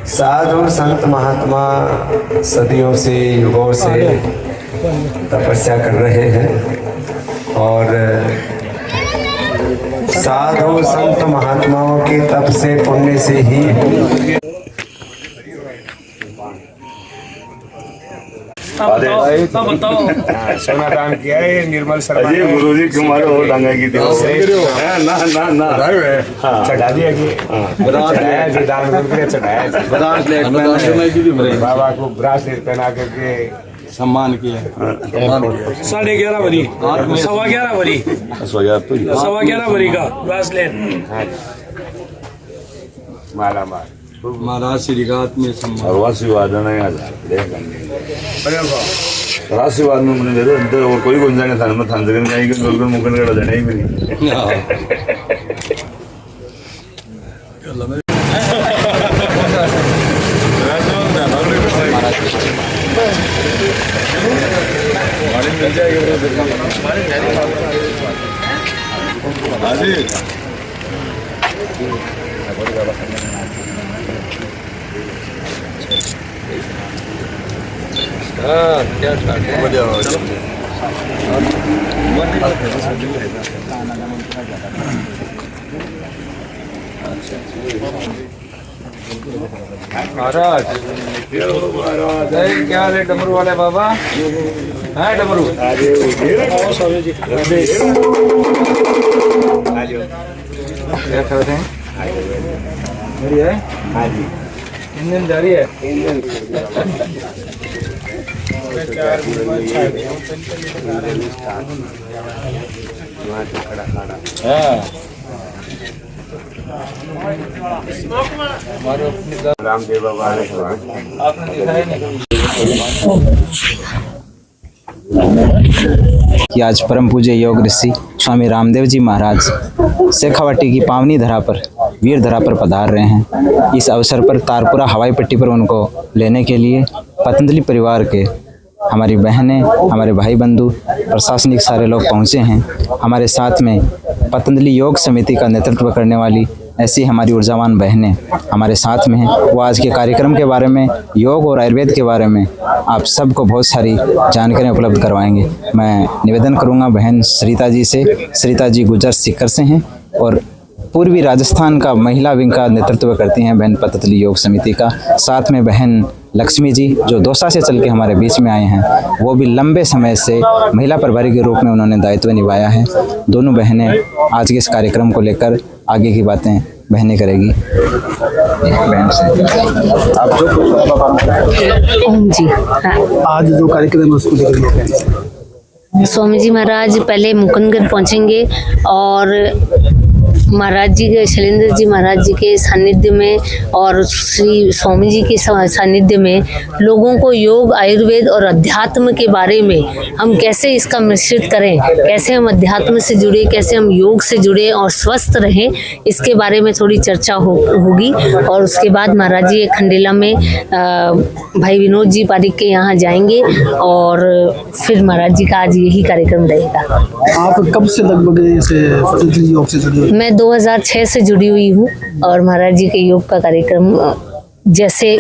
साधु संत महात्मा सदियों से युगों से तपस्या कर रहे हैं और साधु संत महात्माओं के तप से पुण्य से ही सोना दान किया है निर्मल शर्मा अजय गुरु जी कुमार और दंगा की थी ना ना ना चढ़ा दिया कि चढ़ाया जी दान करके चढ़ाया बाबा को ब्रासलेट पहना करके सम्मान किया। 11:30 बरी 11:15 बरी 11:15 बरी का ब्रासलेट माला माल महाराज श्रीगात में सम्मान और वासीवाद नहीं आ राशिवाद में मैंने दे दो और कोई गुंजाइश नहीं था मैं थान जगह नहीं कि लोगों मुकन कर देना ही नहीं महाराज क्या रे डमरू वाले बाबा है डमरू क्या करते हैं बढ़िया है इंजन जारी है रामदेव बाबा आपने दिखाया नहीं कि आज परम पूज्य योग ऋषि स्वामी रामदेव जी महाराज शेखावाटी की पावनी धरा पर वीर धरा पर पधार रहे हैं। इस अवसर पर तारपुरा हवाई पट्टी पर उनको लेने के लिए पतंजलि परिवार के हमारी बहनें, हमारे भाई बंधु, प्रशासनिक सारे लोग पहुंचे हैं। हमारे साथ में पतंजलि योग समिति का नेतृत्व करने वाली ऐसी हमारी ऊर्जावान बहनें हमारे साथ में हैं। वो आज के कार्यक्रम के बारे में, योग और आयुर्वेद के बारे में आप सबको बहुत सारी जानकारियाँ उपलब्ध करवाएंगे। मैं निवेदन करूँगा बहन सरिता जी से। सरिता जी गुजर सीकर से हैं और पूर्वी राजस्थान का महिला विंग का नेतृत्व करती हैं बहन पतंजलि योग समिति का। साथ में बहन लक्ष्मी जी जो दौसा से चल के हमारे बीच में आए हैं, वो भी लंबे समय से महिला प्रभारी के रूप में उन्होंने दायित्व निभाया है। दोनों बहनें आज के इस कार्यक्रम को लेकर आगे की बातें बहनें करेगी। बहन से आप जो जी हाँ। आज जो कार्यक्रम है उसको लेकर स्वामी जी महाराज पहले मुकुंदगढ़ पहुंचेंगे और महाराज जी के शैलेंद्र जी महाराज जी के सानिध्य में और श्री स्वामी जी के सानिध्य में लोगों को योग, आयुर्वेद और अध्यात्म के बारे में हम कैसे इसका मिश्रित करें, कैसे हम अध्यात्म से जुड़े, कैसे हम योग से जुड़े और स्वस्थ रहें, इसके बारे में थोड़ी चर्चा होगी। और उसके बाद महाराज जी खंडेला में भाई विनोद जी पारिक के यहाँ जाएंगे और फिर महाराज जी का आज यही कार्यक्रम रहेगा। आप कब से लगभग इसे पतंजलि योग से जुड़ी हुई? मैं 2006 से जुड़ी हुई हूँ और महाराज जी के योग का कार्यक्रम जैसे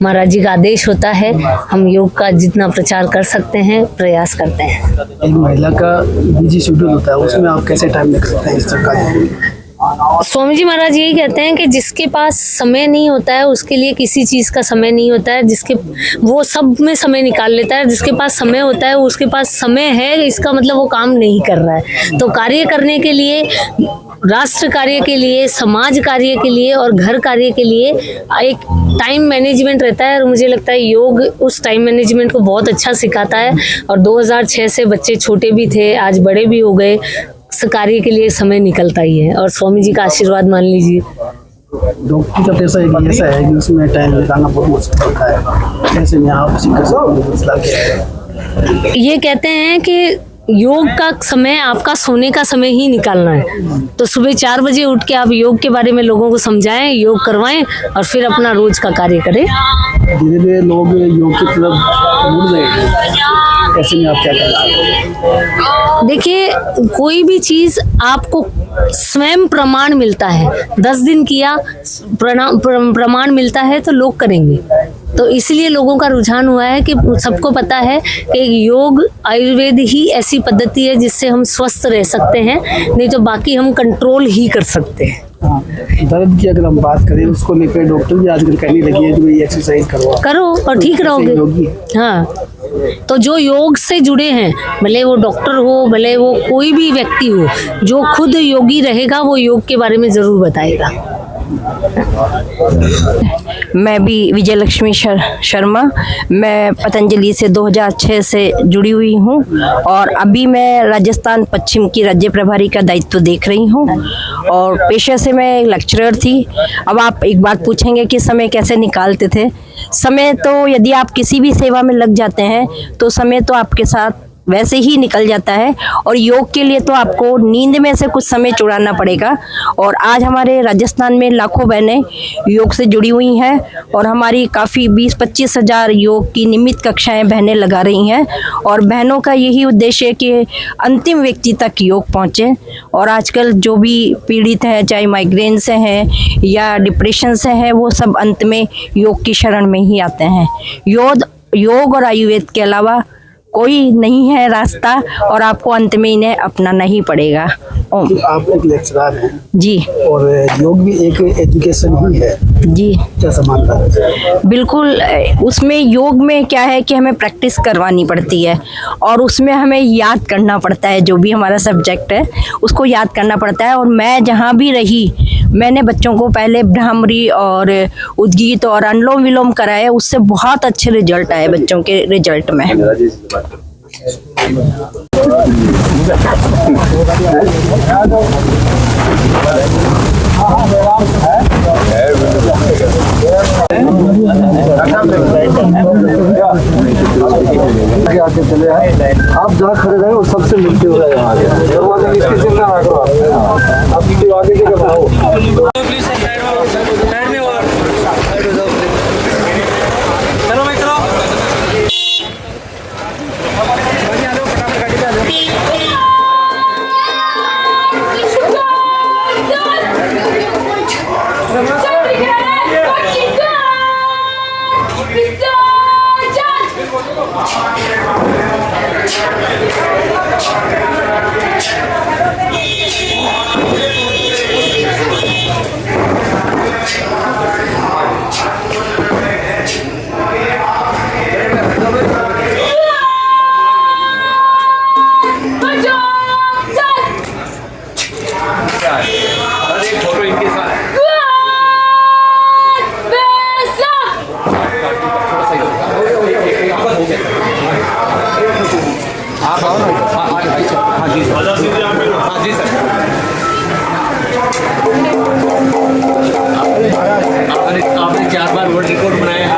महाराज जी का आदेश होता है, हम योग का जितना प्रचार कर सकते हैं प्रयास करते हैं। एक महिला का बिजी शेड्यूल होता है, उसमें आप कैसे टाइम निकाल सकते हैं इस तरह? स्वामी जी महाराज यही कहते हैं कि जिसके पास समय नहीं होता है उसके लिए किसी चीज का समय नहीं होता है, जिसके वो सब में समय निकाल लेता है। जिसके पास समय होता है उसके पास समय है, इसका मतलब वो काम नहीं कर रहा है। तो कार्य करने के लिए, राष्ट्र कार्य के लिए, समाज कार्य के लिए और घर कार्य के लिए एक टाइम मैनेजमेंट रहता है और मुझे लगता है योग उस टाइम मैनेजमेंट को बहुत अच्छा सिखाता है। और 2006 से बच्चे छोटे भी थे, आज बड़े भी हो गए, कार्य के लिए समय निकलता ही है और स्वामी जी का आशीर्वाद मान लीजिए। डॉक्टर का पैसा एक ऐसा है कि उसमें टाइम निकालना बहुत मुश्किल होता है, ऐसे में आप ये कहते हैं कि योग का समय आपका सोने का समय ही निकालना है। तो सुबह 4 बजे उठ के आप योग के बारे में लोगों को समझाएं, योग करवाएं और फिर अपना रोज का कार्य करें। धीरे धीरे लोग योग की तरफ मुड़ जाएंगे, ऐसे में आप क्या करें? देखिए, कोई भी चीज आपको स्वयं प्रमाण मिलता है। 10 दिन किया प्रमाण मिलता है तो लोग करेंगे। तो इसलिए लोगों का रुझान हुआ है कि सबको पता है कि योग आयुर्वेद ही ऐसी पद्धति है जिससे हम स्वस्थ रह सकते हैं, नहीं तो बाकी हम कंट्रोल ही कर सकते हैं। हाँ, दर्द की अगर हम बात करें उसको लेकर डॉक्टर भी आजकल कहने लगी है कि एक्सरसाइज करो और ठीक रहोगे। हाँ, तो जो योग से जुड़े हैं, भले वो डॉक्टर हो, भले वो कोई भी व्यक्ति हो, जो खुद योगी रहेगा वो योग के बारे में जरूर बताएगा। मैं भी विजय लक्ष्मी शर्मा, मैं पतंजलि से 2006 से जुड़ी हुई हूँ और अभी मैं राजस्थान पश्चिम की राज्य प्रभारी का दायित्व देख रही हूँ और पेशे से मैं लेक्चरर थी। अब आप एक बात पूछेंगे कि समय कैसे निकालते थे। समय तो यदि आप किसी भी सेवा में लग जाते हैं तो समय तो आपके साथ वैसे ही निकल जाता है और योग के लिए तो आपको नींद में से कुछ समय छुड़ाना पड़ेगा। और आज हमारे राजस्थान में लाखों बहनें योग से जुड़ी हुई हैं और हमारी काफ़ी 20-25 हज़ार योग की नियमित कक्षाएं बहनें लगा रही हैं और बहनों का यही उद्देश्य है कि अंतिम व्यक्ति तक योग पहुँचे। और आजकल जो भी पीड़ित हैं, चाहे माइग्रेन से हैं या डिप्रेशन से हैं, वो सब अंत में योग की शरण में ही आते हैं। योग और आयुर्वेद के अलावा कोई नहीं है रास्ता और आपको अंत में इन्हें अपनाना ही पड़ेगा। आप एक लेक्चरर हैं जी, और योग भी एक एजुकेशन ही है जी, कैसा मानता है? बिल्कुल। उसमें योग में क्या है कि हमें प्रैक्टिस करवानी पड़ती है और उसमें हमें याद करना पड़ता है। जो भी हमारा सब्जेक्ट है उसको याद करना पड़ता है। और मैं जहाँ भी रही, मैंने बच्चों को पहले भ्रामरी और उद्गीत और अनुलोम विलोम कराए, उससे बहुत अच्छे रिजल्ट आए बच्चों के रिजल्ट में। आगे चले आए, आप जहाँ खड़े रहे और सबसे मिलते हुए यहाँ आ गए। दरवाजे की इसकी चिंता ना करो, आप किसी आगे जगह बनाओ। चलो भाई चलो। आपने 4 बार वर्ल्ड रिकॉर्ड बनाया,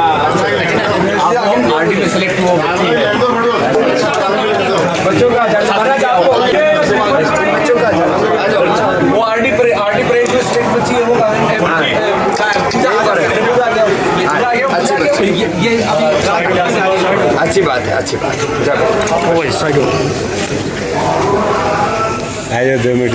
आरडी में सेलेक्ट हुआ। बच्चों का वो आरडी परेड जो स्टेट बच्ची है वो अच्छी बात है, अच्छी बात है। आइए 2 मिनट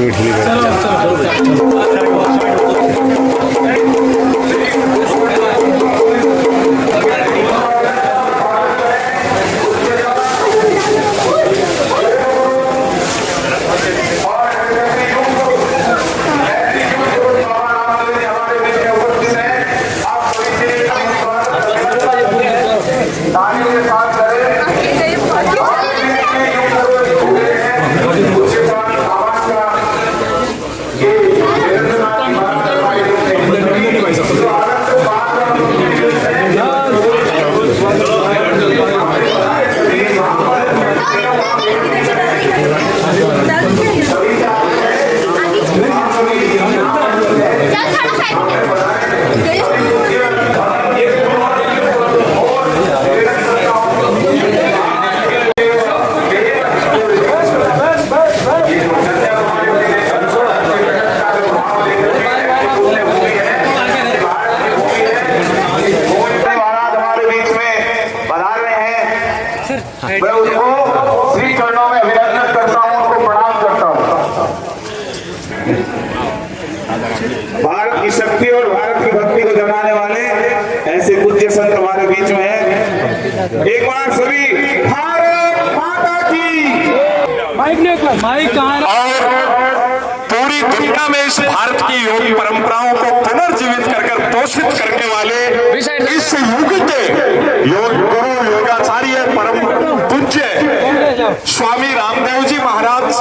पूज्य संत हमारे बीच में है। एक बार सभी भारत माता की माइक और पूरी दुनिया में इस भारत की योग परंपराओं को पुनर्जीवित कर पोषित करने वाले इस युग के योग गुरु योगाचार्य परम पूज्य स्वामी रामदेव जी महाराज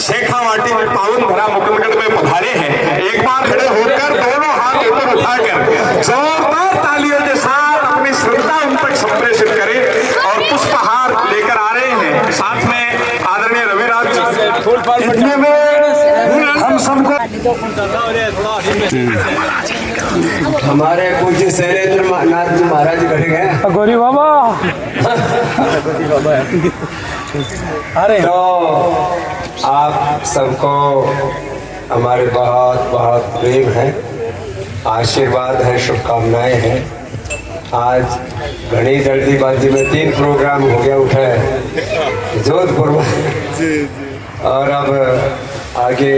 शेखावाटी में पावन भरा मुकुंदगढ़ में पधारे हैं। एक बार खड़े होकर दोनों हाथ ऊपर उठाकर जोरदार तालियों के साथ अपनी श्रद्धा उन तक संप्रेषित करें और पुष्पहार लेकर आ रहे हैं। साथ में आदरणीय रविराज जी, इतने में हम सबको हमारे पूज्य शैलेंद्र नाथ जी महाराज खड़े गए गौरी बाबा। अरे तो आप सबको हमारे बहुत बहुत प्रेम है, आशीर्वाद है, शुभकामनाएं हैं। आज घनी जल्दीबाजी में 3 प्रोग्राम हो गया उठा है जोधपुर में, और अब आगे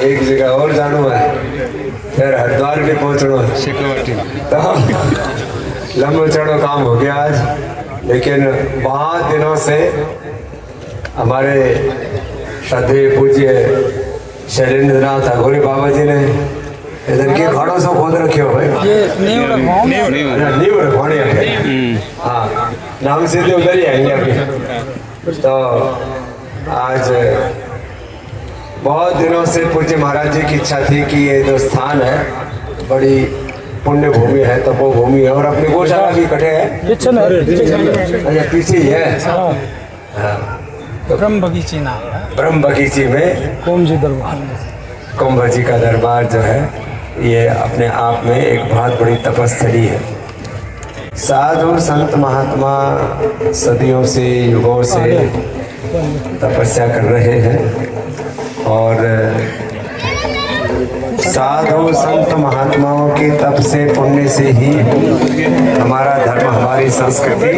एक जगह और जाना है, फिर हरिद्वार भी पहुंचना है। तो लंबा चौड़ा काम हो गया आज, लेकिन बहुत दिनों से हमारे श्रद्धेय पूज्य शैलेंद्र नाथ अघोरी बाबा जी ने इधर के घड़ों से खोद रखे हो भाई, नींव रखवानी है। हाँ, नाम से तो उधर ही आएंगे अभी। तो आज बहुत दिनों से पूज्य महाराज जी की इच्छा थी कि ये जो स्थान है बड़ी पुण्य भूमि है, तपोभूमि है, और अपनी गौशाला भी कटे है। अच्छा, पीछे ही है। हाँ, तो ब्रह्म बगीची नाम है। ब्रह्म बगीची में कुंभ जी दरबार, कुंभ जी का दरबार जो है ये अपने आप में एक बहुत बड़ी तपस्थली है। साधु संत महात्मा सदियों से युगों से तपस्या कर रहे हैं, और साधु संत महात्माओं के तप से पुण्य से ही हमारा धर्म, हमारी संस्कृति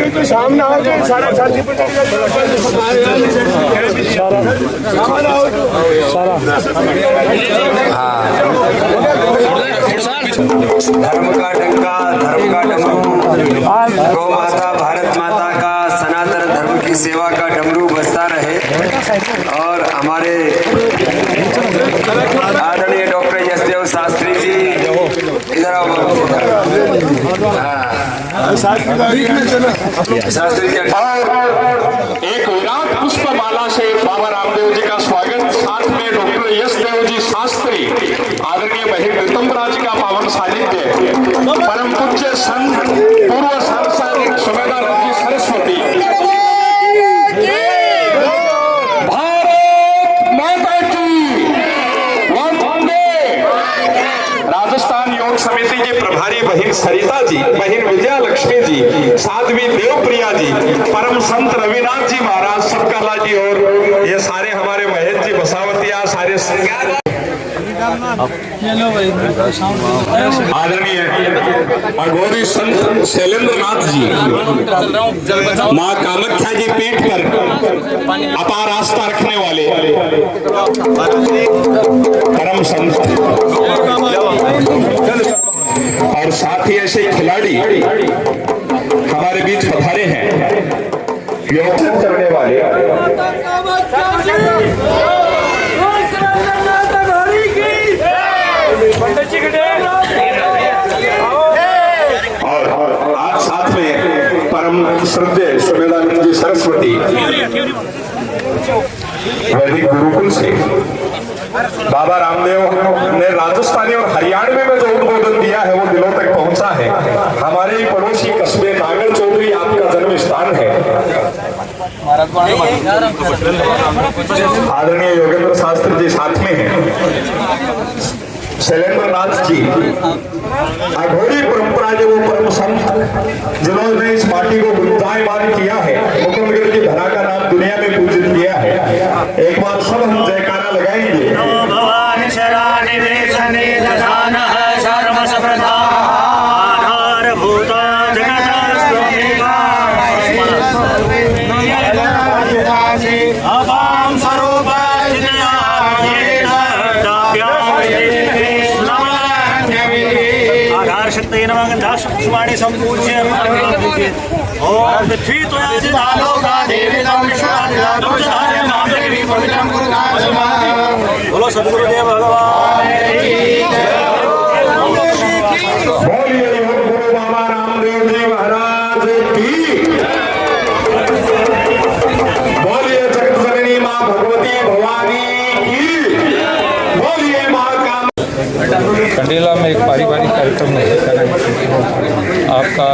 धर्म का डंका, धर्म का डमरू, गौ माता भारत माता का सनातन धर्म की सेवा का डमरू बजता रहे। और हमारे आदरणीय डॉक्टर यशदेव शास्त्री जी इधर आओ। शास्त्री जी, एक विराट पुष्पमाला से बाबा रामदेव जी का स्वागत। साथ में डॉक्टर यशदेव जी शास्त्री, आदरणीय बहिर ऋतंबरा जी का पावन सानिध्य, परम पूज्य संत पूर्व सांसद सुमेधानंद जी सरस्वती, भारत माता की वंदे। राजस्थान योग समिति के प्रभारी बहिन सरिता जी, बहिन विजया लक्ष्मी जी, साध्वी देवप्रिया जी, परम संत रविनाथ जी महाराज सबकाला जी, और ये सारे हमारे महेश जी बसावतिया, सारे श्रृंगार आदरणीय अघोरी संत शैलेंद्र नाथ जी, माँ कामाख्या जी पीठ पर अपार आस्था रखने वाले परम संत, और साथ ही ऐसे खिलाड़ी हमारे बीच पधारे हैं, योग करने वाले। और आज साथ में परम श्रद्धेय सुमेधानंद जी सरस्वती वैदिक गुरुकुल से बाबा रामदेव ने राजस्थानी और हरियाणवी में जो उद्बोधन दिया है वो दिलों तक पहुंचा है। हमारे ही पड़ोसी कस्बे नागर चौधरी आपका जन्म स्थान है। आदरणीय योगेंद्र शास्त्री जी साथ में हैं। शैलेंद्र नाथ जी अघोरी परंपरा के वो परम संत जिन्होंने इस माटी को गुंजायमान किया है, मुकुंदगढ़ की धरा का नाम दुनिया में पूजित किया है। एक बार सब हम जयकारा लगाएंगे। शक्ति नमः लक्ष्मणी संपूज्य और पृथ्वी तो आज आलोका देवी बोलो सदगुरुदेव भगवान बोलिए गुरु बाबा रामदेव जी महाराज की। बोलिए जगत जननी माँ भगवती भवानी की। बोलिए महाकाल। कंडीला में एक पारिवारिक कार्यक्रम नहीं है। आपका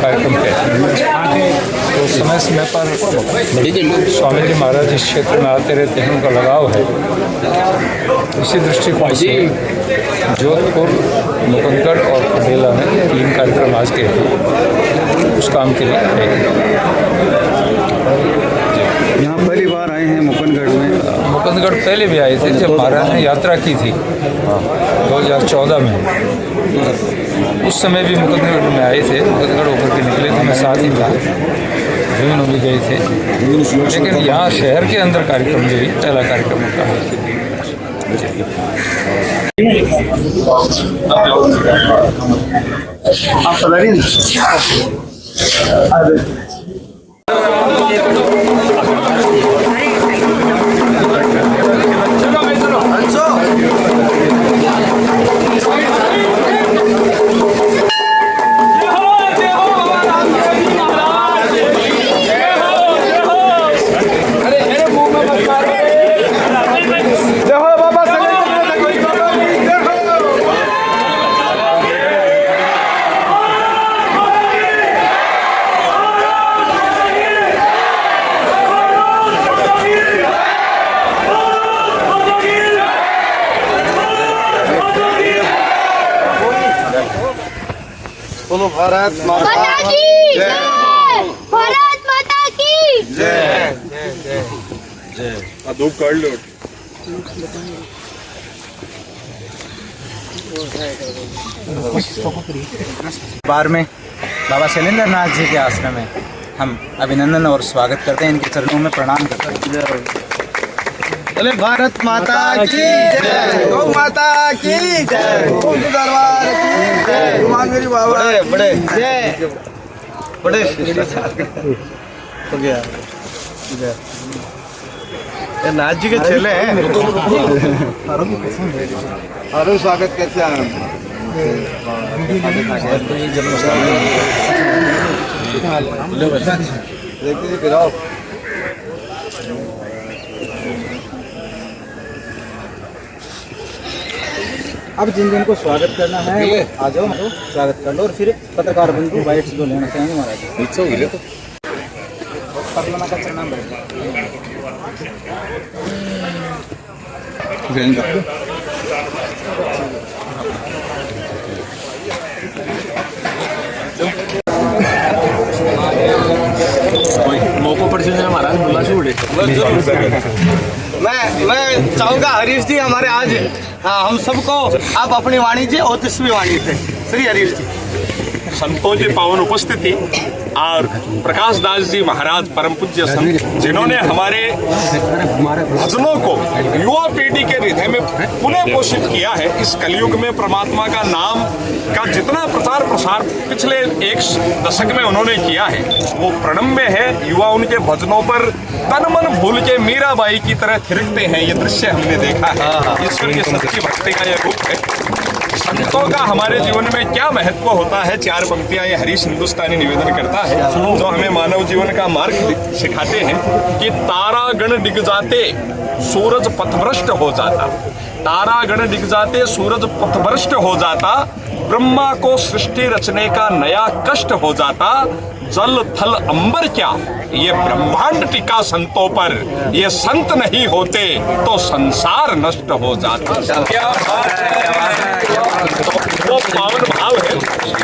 कार्यक्रम क्या है? तो समय समय पर स्वामी जी महाराज इस क्षेत्र में आते रहते हैं, उनका लगाव है। इसी दृष्टिकोण से जोधपुर, मुकुंदगढ़ और कंडीला में 3 कार्यक्रम आज के हैं, उस काम के लिए आए। यहाँ पहली बार आए हैं मुकुंदगढ़ में? मुकुंदगढ़ पहले भी आए थे जब महाराज ने यात्रा की थी 2014 में। उस समय भी मुकुंदगढ़ में आए थे, मुकुंदगढ़ होकर के निकले थे, मैं साथ ही था, जमीन भी गए थे। लेकिन यहाँ शहर के अंदर कार्यक्रम जो है पहला कार्यक्रम होता है। बोलो भारत माता की जय। भारत माता की जय। धूप काट लो। बार में बाबा शैलेंद्र नाथ जी के आश्रम में हम अभिनंदन और स्वागत करते हैं, इनके चरणों में प्रणाम करते हैं। बोले भारत माता की जय। गौ माता की जय। दरबार की जय। मेरी बाबा बड़े जय बड़े हो गया। ये नाथ जी के चेले हैं। अरे स्वागत कैसे हैं? देखते गिराओ। अब जिन जिन को स्वागत करना है आ जाओ, स्वागत कर लो। और फिर पत्रकार बंधु बाइट्स जो लेना चाहेंगे महाराज पटना का चलना मौकों पर महाराज बोला मैं चाहूंगा हरीश जी हमारे आज हम सबको आप अपनी वाणी जी और तेजस्वी वाणी से श्री हरीश जी। संतों की पावन उपस्थिति और प्रकाश दास जी महाराज परम पूज्य संत, जिन्होंने हमारे भजनों को युवा पीढ़ी के हृदय में पुनः पोषित किया है। इस कलयुग में परमात्मा का नाम का जितना प्रचार प्रसार पिछले 1 दशक में उन्होंने किया है वो प्रणम्य है। युवा उनके भजनों पर तन मन भूल के मीराबाई की तरह थिरकते हैं। ये दृश्य हमने देखा है। ईश्वर की सच्ची भक्ति का यह रूप है। संतों का हमारे जीवन में क्या महत्व होता है, 4 पंक्तियां ये हरीश हिंदुस्तानी निवेदन करता है, जो हमें मानव जीवन का मार्ग सिखाते हैं कि तारागण डिग जाते सूरज पथभ्रष्ट हो जाता, तारागण डिग जाते सूरज पथभ्रष्ट हो जाता, ब्रह्मा को सृष्टि रचने का नया कष्ट हो जाता, जल थल अंबर क्या ये ब्रह्मांड टिका संतों पर, ये संत नहीं होते तो संसार नष्ट हो जाता। क्या बात है। तो वो पावन